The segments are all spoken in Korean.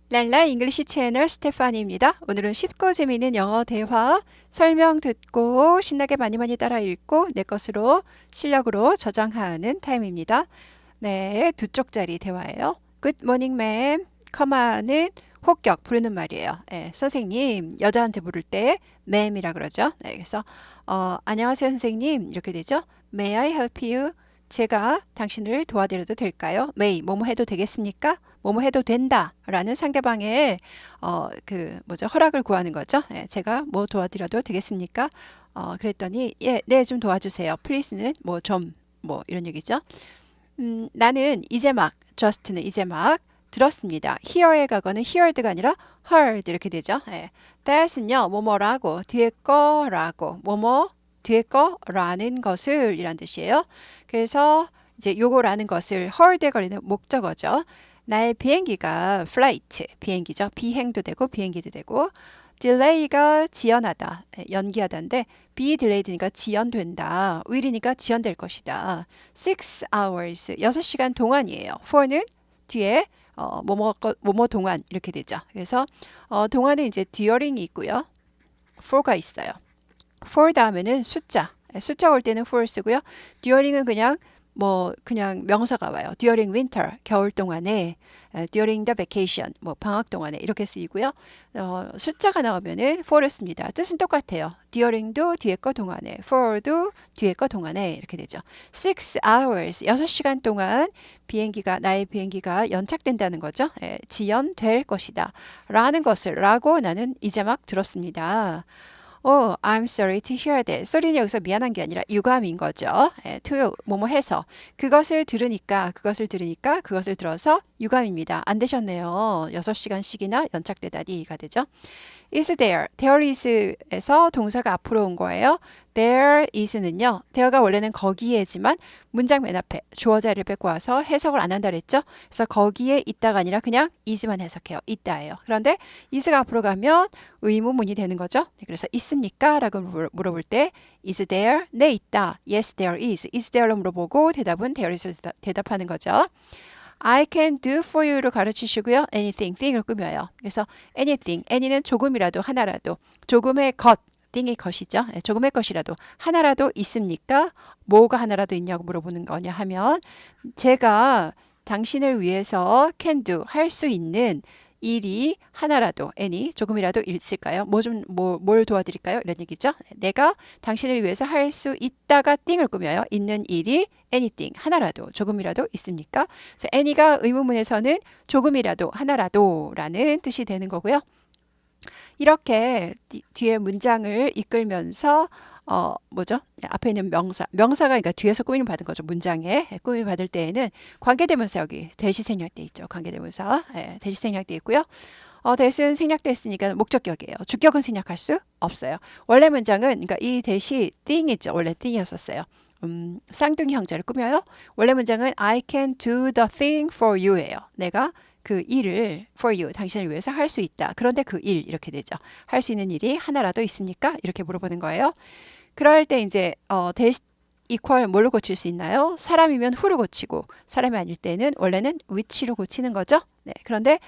랄라 잉글리시 채널 스테파니입니다. 오늘은 쉽고 재미있는 영어 대화 설명 듣고 신나게 많이 따라 읽고 내 것으로 실력으로 저장하는 타임입니다. 네, 두 쪽짜리 대화예요. Good morning, ma'am. 커마는 호격 부르는 말이에요. 네, 선생님 여자한테 부를 때 ma'am이라 그러죠. 네, 그래서 안녕하세요 선생님 이렇게 되죠. May I help you? 제가 당신을 도와드려도 될까요? may 뭐뭐 해도 되겠습니까? 뭐뭐 해도 된다 라는 상대방의 허락을 구하는 거죠. 네, 제가 뭐 도와드려도 되겠습니까? 그랬더니 예, 네, 좀 도와주세요. please는 뭐 좀 뭐 이런 얘기죠. 나는 이제 막 just는 이제 막 들었습니다. hear의 과거는 heard가 아니라 heard 이렇게 되죠. 예. that은요 뭐뭐라고 뒤에 거라고 뭐뭐 뒤에 거라는 것을 이란 뜻이에요. 그래서 이제 요거라는 것을 heard에 걸리는 목적어죠. 나의 비행기가 flight 비행기죠. 비행도 되고 비행기도 되고 delay가 지연하다 연기하다인데 be delayed니까 지연된다. will이니까 지연될 것이다. 6 hours 6시간 동안이에요. for는 뒤에 뭐뭐 동안 이렇게 되죠. 그래서 동안은 이제 during이 있고요. for가 있어요. for 다음에는 숫자 올 때는 for 쓰고요. during은 그냥 명사가 와요. during winter 겨울 동안에 during the vacation 뭐 방학 동안에 이렇게 쓰이고요. 숫자가 나오면은 for를 씁니다. 뜻은 똑같아요. during도 뒤에 거 동안에 for도 뒤에 거 동안에 이렇게 되죠. 6 hours 6시간 동안 나의 비행기가 연착된다는 거죠. 지연될 것이다. 라는 것을 라고 나는 이제 막 들었습니다. I'm sorry to hear that. 소리는 여기서 미안한 게 아니라 유감인 거죠. to 뭐뭐 해서 그것을 들으니까 그것을 들어서 유감입니다. 안 되셨네요. 6시간씩이나 연착되다니가 되죠. is there. there is에서 동사가 앞으로 온 거예요. there is는요. there가 원래는 거기에지만 문장 맨 앞에 주어 자리를 뺏고 와서 해석을 안 한다 그랬죠. 그래서 거기에 있다가 아니라 그냥 is만 해석해요. 있다예요. 그런데 is가 앞으로 가면 의문문이 되는 거죠. 그래서 있습니까? 라고 물어볼 때 is there? 네, 있다. yes, there is. is there로 물어보고 대답은 there is 대답하는 거죠. I can do for you로 가르치시고요. anything, thing을 꾸며요. 그래서 anything, any는 조금이라도 하나라도 조금의 것, thing의 것이죠. 조금의 것이라도 하나라도 있습니까? 뭐가 하나라도 있냐고 물어보는 거냐 하면 제가 당신을 위해서 can do, 할 수 있는 일이 하나라도, any, 조금이라도 있을까요? 뭘 도와드릴까요? 이런 얘기죠. 내가 당신을 위해서 할 수 있다가 띵을 꾸며요. 있는 일이 anything, 하나라도, 조금이라도 있습니까? 그래서 any가 의문문에서는 조금이라도, 하나라도 라는 뜻이 되는 거고요. 이렇게 뒤에 문장을 이끌면서 앞에 있는 명사가 그러니까 뒤에서 꾸밈을 받은 거죠. 문장에 꾸밈을 받을 때에는 관계대명사 여기 대시 생략돼 있죠. 관계대명사 대시 생략돼 있고요. 대신 생략됐으니까 목적격이에요. 주격은 생략할 수 없어요. 원래 문장은 그러니까 이 대시 thing이죠. 원래 thing이었었어요. 쌍둥이 형제를 꾸며요. 원래 문장은 I can do the thing for you예요. 내가 그 일을 for you, 당신을 위해서 할 수 있다. 그런데 그 일 이렇게 되죠. 할 수 있는 일이 하나라도 있습니까? 이렇게 물어보는 거예요. 그럴 때 이제 대시 equal 뭘로 고칠 수 있나요? 사람이면 who로 고치고 사람이 아닐 때는 원래는 which로 고치는 거죠. 네, 그런데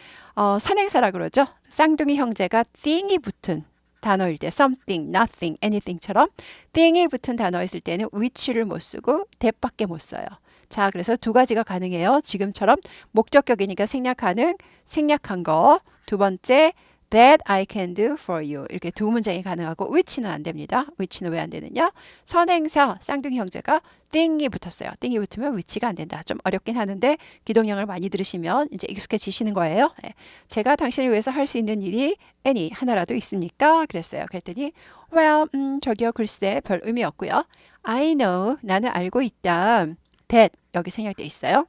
선행사라 그러죠. 쌍둥이 형제가 thing이 붙은 단어일 때 something, nothing, anything처럼 thing이 붙은 단어 있을 때는 which를 못 쓰고 that밖에 못 써요. 자, 그래서 두 가지가 가능해요. 지금처럼 목적격이니까 생략한 거. 두 번째, that I can do for you. 이렇게 두 문장이 가능하고 which는 안 됩니다. which는 왜 안 되느냐? 선행사, 쌍둥이 형제가 thing이 붙었어요. thing이 붙으면 which가 안 된다. 좀 어렵긴 하는데 기동형을 많이 들으시면 이제 익숙해지시는 거예요. 네. 제가 당신을 위해서 할 수 있는 일이 any 하나라도 있습니까? 그랬어요. 그랬더니 well, 저기요 글쎄 별 의미 없고요. I know, 나는 알고 있다. that 여기 생략돼 있어요.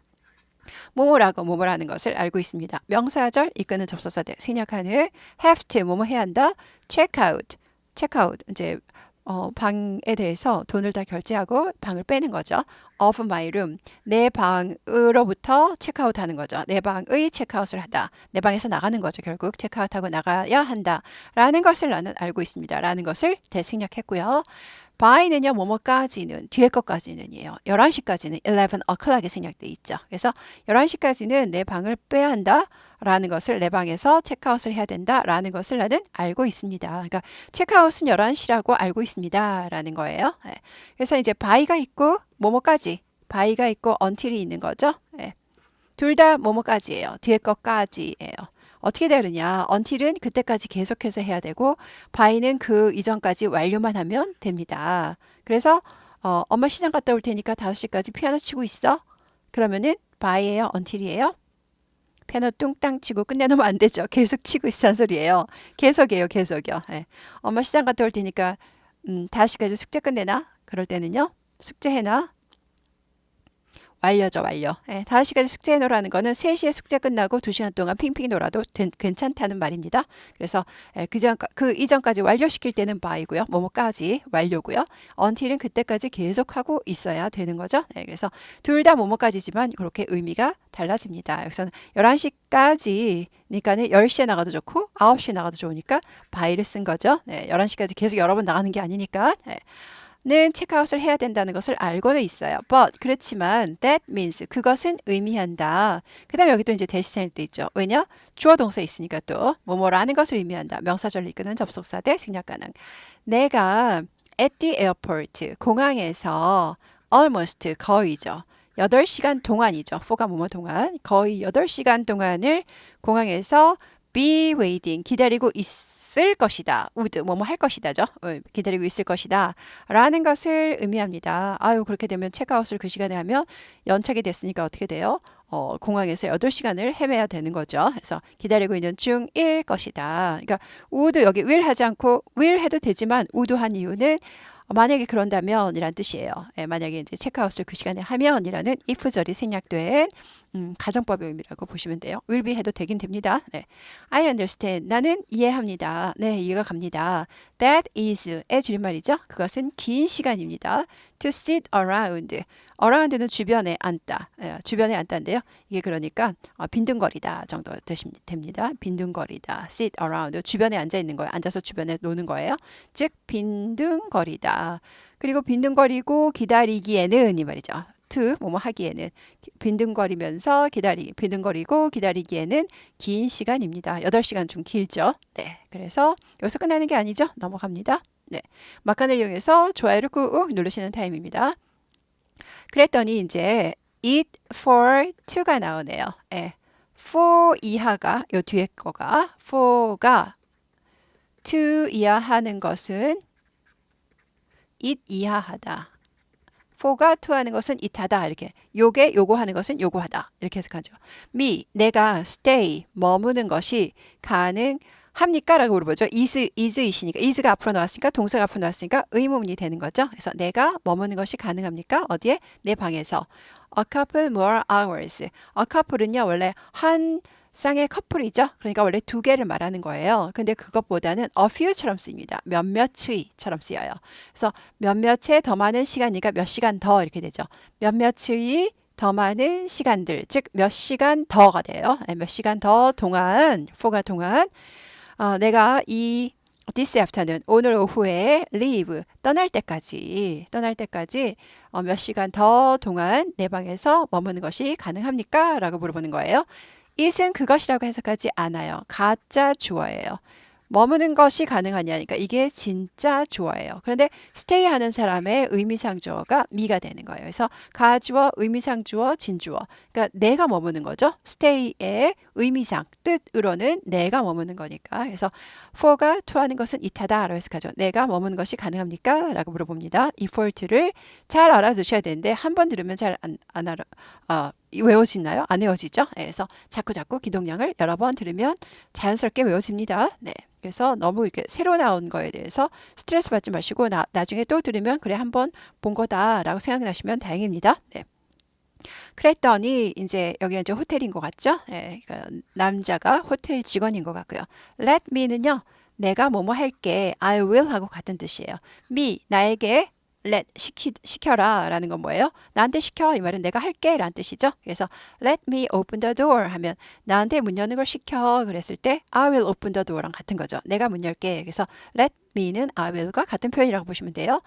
뭐뭐라는 것을 알고 있습니다. 명사절 이끄는 접속사 생략하는 have to 뭐뭐 해야 한다. check out 이제 방에 대해서 돈을 다 결제하고 방을 빼는 거죠. of my room 내 방으로부터 체크아웃 하는 거죠. 내 방의 체크아웃을 하다. 내 방에서 나가는 거죠. 결국 체크아웃하고 나가야 한다. 라는 것을 나는 알고 있습니다. 라는 것을 대생략했고요. by는요, 뭐뭐까지는, 뒤에 것까지는이에요. 11시까지는 11 o'clock에 생략돼 있죠. 그래서 11시까지는 내 방을 빼야 한다. 라는 것을 내 방에서 체크아웃을 해야 된다 라는 것을 나는 알고 있습니다. 그러니까 체크아웃은 11시라고 알고 있습니다 라는 거예요. 예. 그래서 이제 by가 있고 뭐뭐까지, by가 있고 until이 있는 거죠. 예. 둘 다 뭐뭐까지예요. 뒤에 것까지예요. 어떻게 다르냐? until은 그때까지 계속해서 해야 되고 by는 그 이전까지 완료만 하면 됩니다. 그래서 엄마 시장 갔다 올 테니까 5시까지 피아노 치고 있어. 그러면은 by예요, until이에요? 피아노 뚱땅 치고 끝내놓으면 안 되죠. 계속 치고 있다는 소리예요. 계속이에요, 계속이요. 예. 엄마 시장 갔다 올 테니까 5시까지 숙제 끝내나? 그럴 때는요. 숙제해놔. 완료죠, 완료. 예, 5시까지 숙제해놓으라는 거는 3시에 숙제 끝나고 2시간 동안 핑핑 놀아도 괜찮다는 말입니다. 그래서 그 이전까지 완료시킬 때는 by고요. 뭐뭐까지 완료고요. until은 그때까지 계속하고 있어야 되는 거죠. 예, 그래서 둘 다 뭐뭐까지지만 그렇게 의미가 달라집니다. 여기서는 11시까지니까는 10시에 나가도 좋고 9시에 나가도 좋으니까 by를 쓴 거죠. 네, 11시까지 계속 여러 번 나가는 게 아니니까. 네. 는 체크아웃을 해야 된다는 것을 알고는 있어요. But 그렇지만 that means 그것은 의미한다. 그 다음에 여기 또 이제 대시생일 때 있죠. 왜냐? 주어 동사 있으니까 또 뭐뭐라는 것을 의미한다. 명사절로 이끄는 접속사 대 생략 가능. 내가 at the airport 공항에서 almost 거의죠. 8시간 동안이죠. for가 뭐뭐 동안 거의 8시간 동안을 공항에서 be waiting 기다리고 있을 것이다. would 뭐뭐 할 것이다죠. 기다리고 있을 것이다. 라는 것을 의미합니다. 아유 그렇게 되면 체크아웃을 그 시간에 하면 연착이 됐으니까 어떻게 돼요? 공항에서 8시간을 헤매야 되는 거죠. 그래서 기다리고 있는 중일 것이다. 그러니까 would 여기 will 하지 않고 will 해도 되지만 would 한 이유는 만약에 그런다면 이란 뜻이에요. 예, 만약에 이제 체크아웃을 그 시간에 하면 이라는 if절이 생략된 가정법의 의미라고 보시면 돼요. will be 해도 되긴 됩니다. 네. I understand. 나는 이해합니다. 네, 이해가 갑니다. That is의 줄임말이죠. 그것은 긴 시간입니다. To sit around. around는 주변에 앉다. 예, 주변에 앉다인데요. 이게 그러니까 빈둥거리다 정도 되시면 됩니다. 빈둥거리다. sit around. 주변에 앉아 있는 거예요. 앉아서 주변에 노는 거예요. 즉 빈둥거리다. 그리고 빈둥거리고 기다리기에는 이 말이죠. to 뭐뭐 하기에는 빈둥거리고 기다리기에는 긴 시간입니다. 8시간 좀 길죠. 네. 그래서 여기서 끝나는 게 아니죠. 넘어갑니다. 네. 막간을 이용해서 좋아요를 꾹 누르시는 타임입니다. 그랬더니 이제 eat for to가 나오네요. 네. for 이하가 요 뒤에 거가 for가 to 이하하는 것은 it 이하하다. for가 to 하는 것은 it하다. 이렇게 요거 하는 것은 요거하다. 이렇게 해석하죠. me 내가 stay 머무는 것이 가능합니까? 라고 물어보죠. is이시니까 is가 앞으로 나왔으니까 동사가 앞으로 나왔으니까 의문문이 되는 거죠. 그래서 내가 머무는 것이 가능합니까? 어디에? 내 방에서. A couple more hours. A couple은요 원래 한 쌍의 커플이죠. 그러니까 원래 2개를 말하는 거예요. 근데 그것보다는 a few처럼 쓰입니다. 몇몇의처럼 쓰여요. 그래서 몇몇의 더 많은 시간이니까 몇 시간 더 이렇게 되죠. 몇몇의 더 많은 시간들, 즉 몇 시간 더가 돼요. 몇 시간 더 동안, for가 동안 내가 이 this afternoon, 오늘 오후에 leave, 떠날 때까지 몇 시간 더 동안 내 방에서 머무는 것이 가능합니까? 라고 물어보는 거예요. it은 그것이라고 해석하지 않아요. 가짜 주어예요. 머무는 것이 가능하냐니까 이게 진짜 주어예요. 그런데 stay 하는 사람의 의미상 주어가 me가 되는 거예요. 그래서 가주어, 의미상 주어, 진주어. 그러니까 내가 머무는 거죠. stay의 의미상, 뜻으로는 내가 머무는 거니까. 그래서 for가 to 하는 것은 it하다 라고 해석하죠. 내가 머무는 것이 가능합니까? 라고 물어봅니다. 이 for to를 잘 알아두셔야 되는데 한 번 들으면 잘 외워지나요? 안 외워지죠? 네, 그래서 자꾸 기동량을 여러 번 들으면 자연스럽게 외워집니다. 네. 그래서 너무 이렇게 새로 나온 거에 대해서 스트레스 받지 마시고 나중에 또 들으면 그래 한번 본 거다라고 생각나시면 다행입니다. 네. 그랬더니 이제 여기가 이제 호텔인 것 같죠? 네, 그러니까 남자가 호텔 직원인 것 같고요. Let me는요. 내가 뭐뭐 할게. I will 하고 같은 뜻이에요. me 나에게 let 시켜라 라는 건 뭐예요? 나한테 시켜 이 말은 내가 할게 라는 뜻이죠. 그래서 let me open the door 하면 나한테 문 여는 걸 시켜 그랬을 때 I will open the door랑 같은 거죠. 내가 문 열게. 그래서 let me는 I will과 같은 표현이라고 보시면 돼요.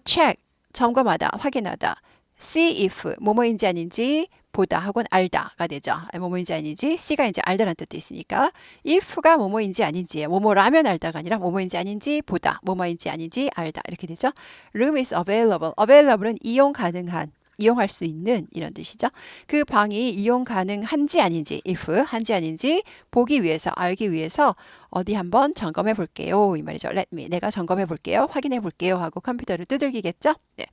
check 점검하다 확인하다. see if 뭐뭐인지 아닌지 보다 하고는 알다가 되죠. 뭐뭐인지 아닌지. C가 이제 알다라는 뜻도 있으니까 if가 뭐뭐인지 아닌지 뭐뭐라면 알다가 아니라 뭐뭐인지 아닌지 보다 뭐뭐인지 아닌지 알다 이렇게 되죠. room is available. available은 이용 가능한 이용할 수 있는 이런 뜻이죠. 그 방이 이용 가능한지 아닌지 if 한지 아닌지 보기 위해서 알기 위해서 어디 한번 점검해 볼게요 이 말이죠. let me 내가 점검해 볼게요 확인해 볼게요 하고 컴퓨터를 두들기겠죠. 네.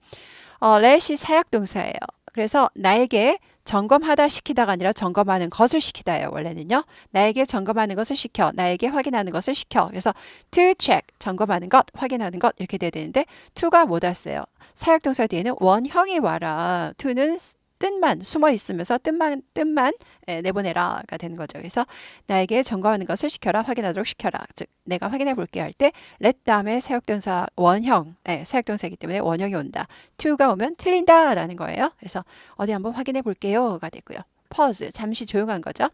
let이 사역동사예요. 그래서 나에게 점검하다 시키다가 아니라 점검하는 것을 시키다예요. 원래는요. 나에게 점검하는 것을 시켜. 나에게 확인하는 것을 시켜. 그래서 to check 점검하는 것, 확인하는 것 이렇게 돼야 되는데 to가 못 왔어요. 사역동사 뒤에는 원형이 와라. to는 뜻만 숨어 있으면서 뜻만 내보내라가 되는 거죠. 그래서 나에게 점검하는 것을 시켜라, 확인하도록 시켜라. 즉 내가 확인해 볼게 할 때 let 다음에 사역동사 원형, 사역동사이기 때문에 원형이 온다. to가 오면 틀린다라는 거예요. 그래서 어디 한번 확인해 볼게요가 되고요. pause 잠시 조용한 거죠.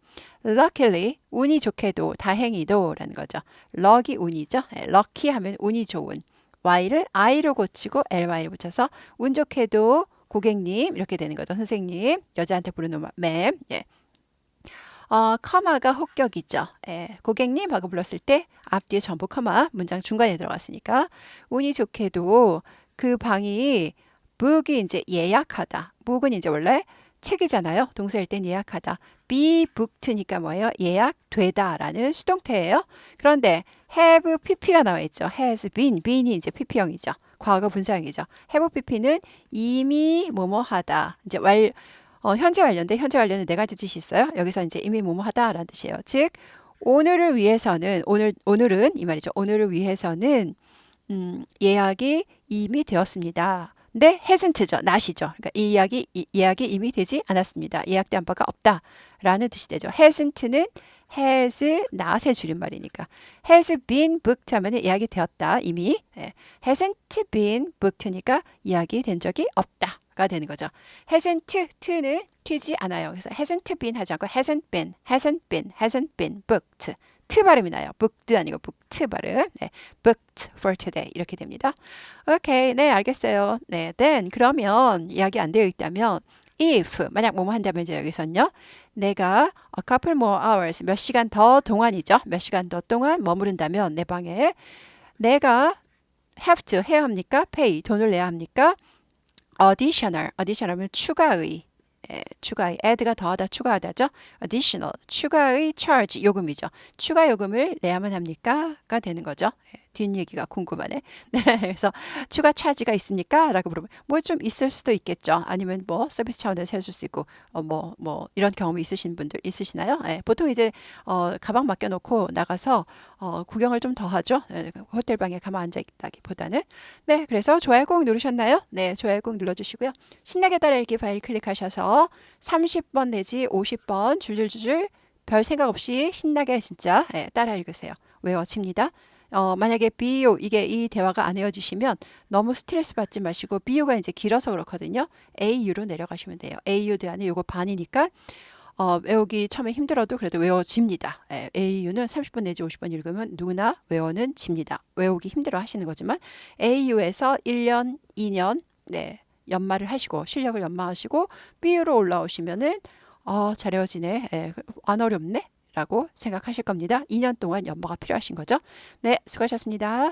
luckily 운이 좋게도 다행히도라는 거죠. luck이 운이죠. lucky 하면 운이 좋은. y를 i로 고치고 ly를 붙여서 운 좋게도 고객님 이렇게 되는 거죠. 선생님 여자한테 부르는 맴. 예. 커마가 혹격이죠. 예. 고객님 하고 불렀을 때 앞뒤에 전부 커마 문장 중간에 들어갔으니까 운이 좋게도 그 방이 book이 이제 예약하다. book은 이제 원래 책이잖아요. 동사일 땐 예약하다. be booked니까 뭐예요? 예약되다라는 수동태예요. 그런데 have pp가 나와 있죠. has been, been이 이제 pp형이죠. 과거 분사형이죠. have pp는 이미 뭐뭐 하다. 이제 현재 완료인데 현재 완료는 네 가지 뜻이 있어요. 여기서 이제 이미 뭐뭐 하다라는 뜻이에요. 즉 오늘을 위해서는 오늘은 이 말이죠. 오늘을 위해서는 예약이 이미 되었습니다. 근데 hasn't죠. not이죠. 그러니까 이 예약이 이미 되지 않았습니다. 예약된 바가 없다라는 뜻이 되죠. hasn't는 has not의 줄임말이니까 has been booked 하면 예약이 되었다 이미. hasn't been booked니까 예약이 된 적이 없다가 되는 거죠. hasn't 튀지 않아요. 그래서 hasn't been 하지 않고 hasn't been booked. 트 발음이 나요. booked 아니고 booked 발음. 네, booked for today 이렇게 됩니다. 오케이, 네 알겠어요. 네, then 그러면 이야기 안 되어 있다면 if 만약 뭐뭐 한다면 이제 여기서는요. 내가 a couple more hours 몇 시간 더 동안이죠. 몇 시간 더 동안 머무른다면 내 방에 내가 have to 해야 합니까? pay 돈을 내야 합니까? additional하면 추가의 추가의 add가 더하다 추가하다죠. additional 추가의 charge 요금이죠. 추가 요금을 내야만 합니까? 가 되는 거죠. 뒷얘기가 궁금하네. 네, 그래서 추가 차지가 있습니까? 라고 물어보면 뭐 좀 있을 수도 있겠죠. 아니면 뭐 서비스 차원에서 해줄 수 있고 뭐 이런 경험이 있으신 분들 있으시나요? 네, 보통 이제 가방 맡겨놓고 나가서 구경을 좀 더 하죠. 호텔 방에 가만 앉아 있다기보다는. 네, 그래서 좋아요 꼭 누르셨나요? 네, 좋아요 꼭 눌러주시고요. 신나게 따라 읽기 파일 클릭하셔서 30번 내지 50번 줄줄줄줄 별 생각 없이 신나게 진짜 따라 읽으세요. 외워집니다. 만약에 BU 이게 이 대화가 안 외워지시면 너무 스트레스 받지 마시고 BU가 이제 길어서 그렇거든요. AU로 내려가시면 돼요. AU 대화는 요거 반이니까 외우기 처음에 힘들어도 그래도 외워집니다. AU는 30번 내지 50번 읽으면 누구나 외워는 집니다. 외우기 힘들어 하시는 거지만 AU에서 1년, 2년 연마를 하시고 실력을 연마하시고 BU로 올라오시면은 잘 외워지네. 안 어렵네. 라고 생각하실 겁니다. 2년 동안 연마가 필요하신 거죠. 네, 수고하셨습니다.